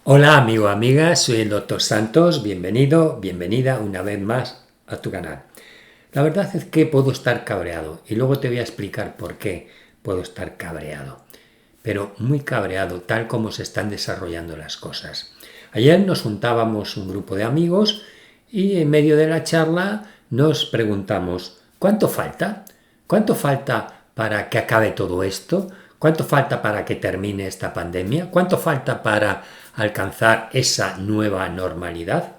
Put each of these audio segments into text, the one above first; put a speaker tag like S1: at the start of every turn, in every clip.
S1: Hola amigo, amiga, soy el Dr. Santos, bienvenido, bienvenida una vez más a tu canal. La verdad es que puedo estar cabreado y luego te voy a explicar por qué puedo estar cabreado, pero muy cabreado tal como se están desarrollando las cosas. Ayer nos juntábamos un grupo de amigos y en medio de la charla nos preguntamos, ¿cuánto falta? ¿Cuánto falta para que acabe todo esto? ¿Cuánto falta para que termine esta pandemia? ¿Cuánto falta para alcanzar esa nueva normalidad?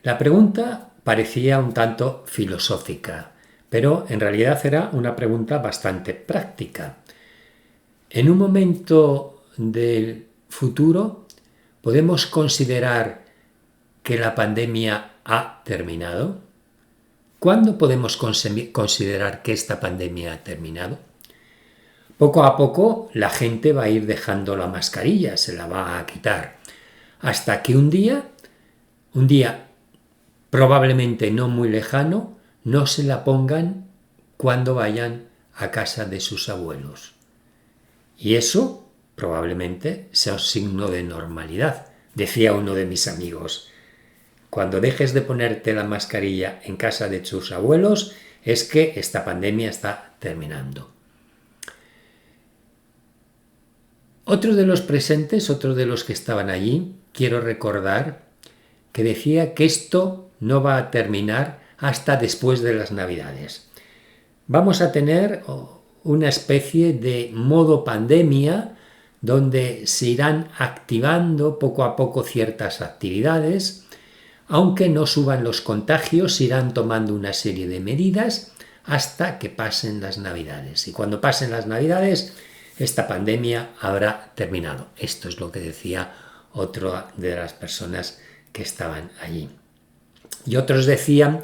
S1: La pregunta parecía un tanto filosófica, pero en realidad era una pregunta bastante práctica. En un momento del futuro, ¿podemos considerar que la pandemia ha terminado? ¿Cuándo podemos considerar que esta pandemia ha terminado? Poco a poco la gente va a ir dejando la mascarilla, se la va a quitar, hasta que un día probablemente no muy lejano, no se la pongan cuando vayan a casa de sus abuelos. Y eso probablemente sea un signo de normalidad, decía uno de mis amigos. Cuando dejes de ponerte la mascarilla en casa de tus abuelos, es que esta pandemia está terminando. Otro de los presentes, otro de los que estaban allí, quiero recordar que decía que esto no va a terminar hasta después de las Navidades. Vamos a tener una especie de modo pandemia donde se irán activando poco a poco ciertas actividades. Aunque no suban los contagios, irán tomando una serie de medidas hasta que pasen las Navidades. Y cuando pasen las Navidades, esta pandemia habrá terminado. Esto es lo que decía otra de las personas que estaban allí. Y otros decían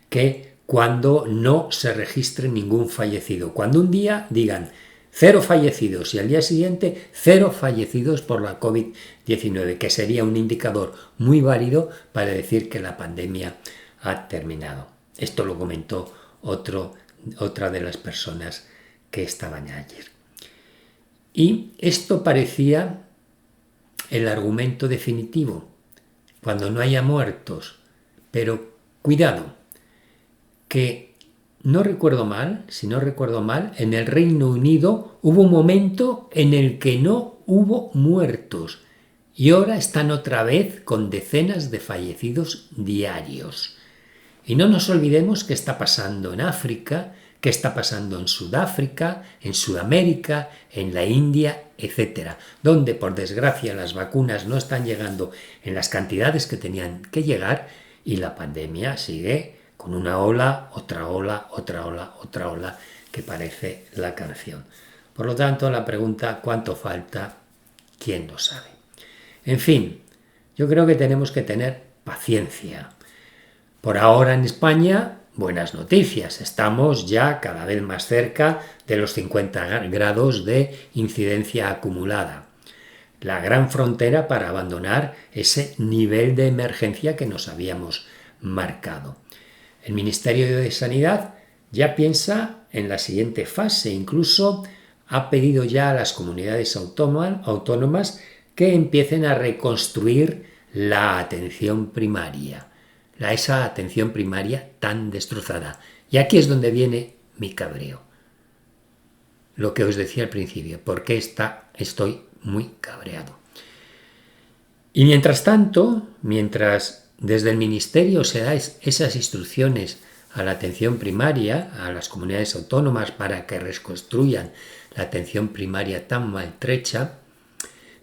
S1: que cuando no se registre ningún fallecido, cuando un día digan 0 fallecidos y al día siguiente 0 fallecidos por la COVID-19, que sería un indicador muy válido para decir que la pandemia ha terminado. Esto lo comentó otra de las personas que estaban ayer. Y esto parecía el argumento definitivo, cuando no haya muertos. Pero cuidado, que si no recuerdo mal, en el Reino Unido hubo un momento en el que no hubo muertos y ahora están otra vez con decenas de fallecidos diarios. Y no nos olvidemos qué está pasando en África, qué está pasando en Sudáfrica, en Sudamérica, en la India, etcétera, donde por desgracia las vacunas no están llegando en las cantidades que tenían que llegar y la pandemia sigue con una ola, otra ola, otra ola, otra ola, que parece la canción. Por lo tanto, la pregunta ¿cuánto falta? ¿Quién lo sabe? En fin, yo creo que tenemos que tener paciencia. Por ahora en España, buenas noticias. Estamos ya cada vez más cerca de los 50 grados de incidencia acumulada. La gran frontera para abandonar ese nivel de emergencia que nos habíamos marcado. El Ministerio de Sanidad ya piensa en la siguiente fase, incluso ha pedido ya a las comunidades autónomas que empiecen a reconstruir la atención primaria, esa atención primaria tan destrozada. Y aquí es donde viene mi cabreo. Lo que os decía al principio, porque estoy muy cabreado. Y mientras tanto, mientras desde el Ministerio se dan esas instrucciones a la atención primaria, a las comunidades autónomas para que reconstruyan la atención primaria tan maltrecha,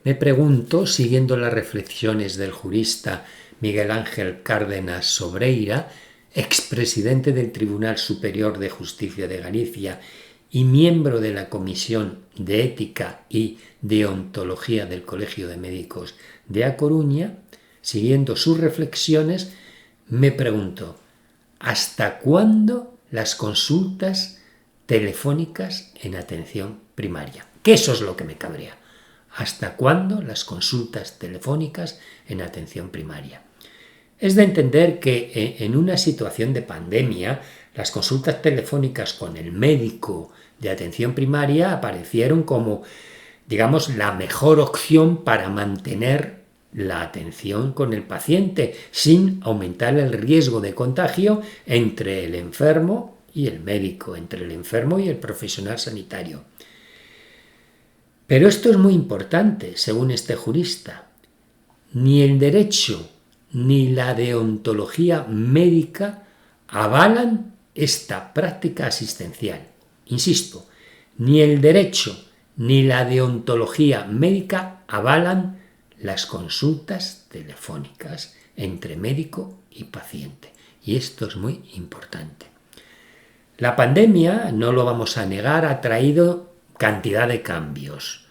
S1: me pregunto, siguiendo las reflexiones del jurista Miguel Ángel Cárdenas Sobreira, expresidente del Tribunal Superior de Justicia de Galicia y miembro de la Comisión de Ética y Deontología del Colegio de Médicos de A Coruña, siguiendo sus reflexiones, me pregunto, ¿hasta cuándo las consultas telefónicas en atención primaria? Que eso es lo que me cabrea. ¿Hasta cuándo las consultas telefónicas en atención primaria? Es de entender que en una situación de pandemia, las consultas telefónicas con el médico de atención primaria aparecieron como digamos, la mejor opción para mantener la atención con el paciente sin aumentar el riesgo de contagio entre el enfermo y el médico, entre el enfermo y el profesional sanitario. Pero esto es muy importante, según este jurista. Ni el derecho ni la deontología médica avalan esta práctica asistencial. Insisto, ni el derecho ni la deontología médica avalan las consultas telefónicas entre médico y paciente. Y esto es muy importante. La pandemia, no lo vamos a negar, ha traído cantidad de cambios.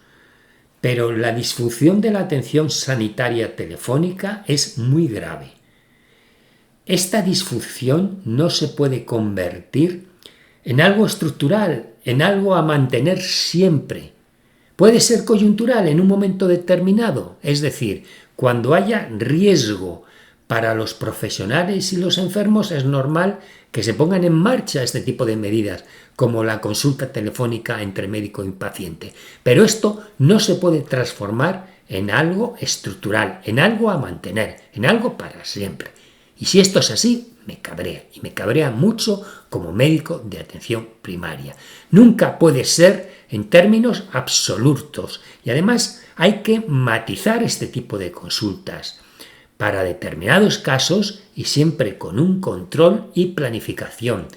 S1: Pero la disfunción de la atención sanitaria telefónica es muy grave. Esta disfunción no se puede convertir en algo estructural, en algo a mantener siempre. Puede ser coyuntural en un momento determinado, es decir, cuando haya riesgo para los profesionales y los enfermos, es normal que se pongan en marcha este tipo de medidas, como la consulta telefónica entre médico y paciente. Pero esto no se puede transformar en algo estructural, en algo a mantener, en algo para siempre. Y si esto es así, me cabrea, y me cabrea mucho como médico de atención primaria. Nunca puede ser en términos absolutos, y además hay que matizar este tipo de consultas para determinados casos y siempre con un control y planificación,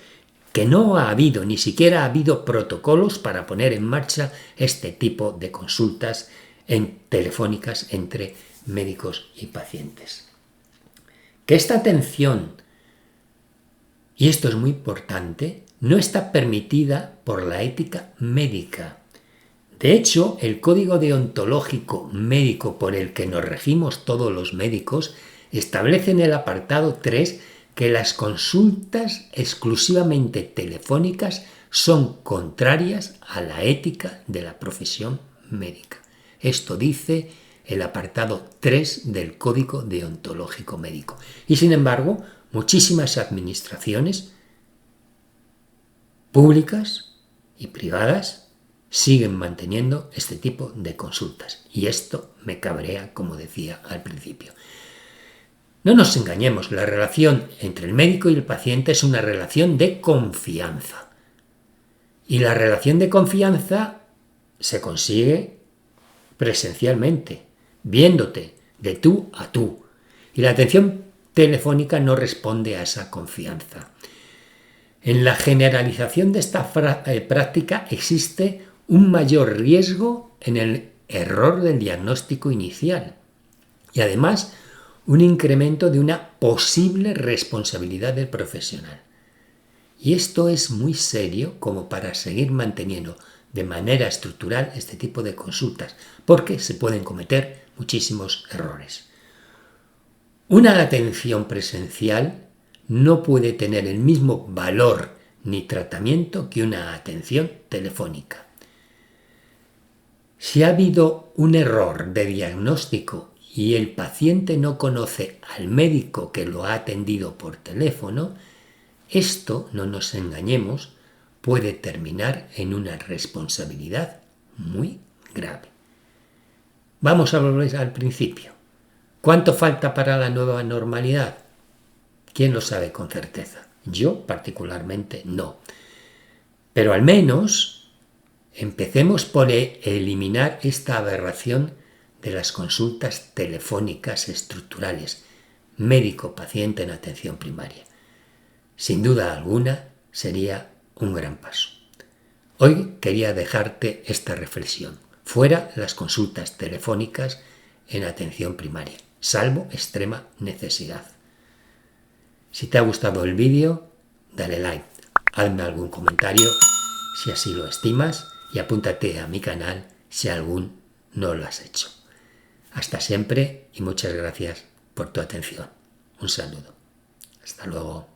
S1: que no ha habido, ni siquiera ha habido protocolos para poner en marcha este tipo de consultas telefónicas entre médicos y pacientes. Que esta atención, y esto es muy importante, no está permitida por la ética médica. De hecho, el código deontológico médico por el que nos regimos todos los médicos establece en el apartado 3 que las consultas exclusivamente telefónicas son contrarias a la ética de la profesión médica. Esto dice el apartado 3 del Código Deontológico Médico. Y sin embargo, muchísimas administraciones públicas y privadas siguen manteniendo este tipo de consultas. Y esto me cabrea, como decía al principio. No nos engañemos, la relación entre el médico y el paciente es una relación de confianza. Y la relación de confianza se consigue presencialmente, viéndote de tú a tú. Y la atención telefónica no responde a esa confianza. En la generalización de esta práctica existe un mayor riesgo en el error del diagnóstico inicial y además un incremento de una posible responsabilidad del profesional. Y esto es muy serio como para seguir manteniendo de manera estructural este tipo de consultas, porque se pueden cometer muchísimos errores. Una atención presencial no puede tener el mismo valor ni tratamiento que una atención telefónica. Si ha habido un error de diagnóstico y el paciente no conoce al médico que lo ha atendido por teléfono, esto, no nos engañemos, puede terminar en una responsabilidad muy grave. Vamos a volver al principio. ¿Cuánto falta para la nueva normalidad? ¿Quién lo sabe con certeza? Yo particularmente no. Pero al menos empecemos por eliminar esta aberración de las consultas telefónicas estructurales, médico-paciente en atención primaria. Sin duda alguna, sería un gran paso. Hoy quería dejarte esta reflexión. Fuera las consultas telefónicas en atención primaria, salvo extrema necesidad. Si te ha gustado el vídeo, dale like, hazme algún comentario si así lo estimas y apúntate a mi canal si aún no lo has hecho. Hasta siempre y muchas gracias por tu atención. Un saludo. Hasta luego.